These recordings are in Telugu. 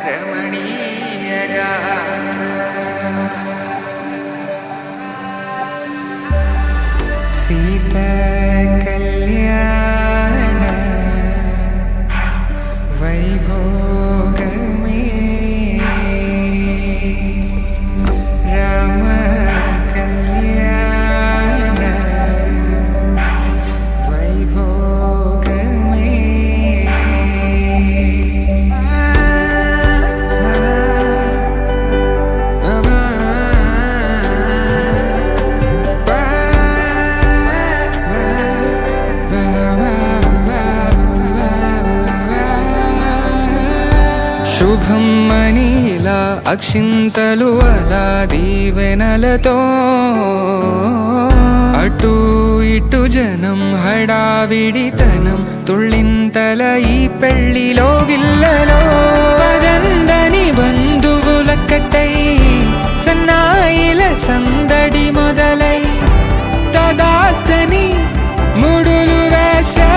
రమణీయగా సీతా కళ్యాణ వైభోగమే రామ కళ్యాణ వైభోగమే శుభం మనీలా అక్షింతలు అలా దీవెనలతో అటు ఇటు జనం హడావిడితనం తుళ్ళింతల ఈ పెళ్లిలో గిల్లలో పదందని బంధువులక్కటై సన్నాయిల సందడి మొదలై తదాస్తని ముడులు వేసే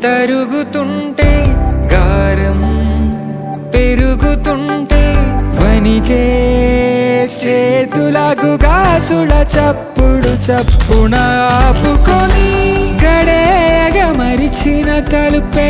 తరుగుతుంటే గారం పెరుగుతుంటే వనికే చేతులకు గాసుల చప్పుడు చప్పున ఆపుకొని గడేయగ మరిచిన తలుపే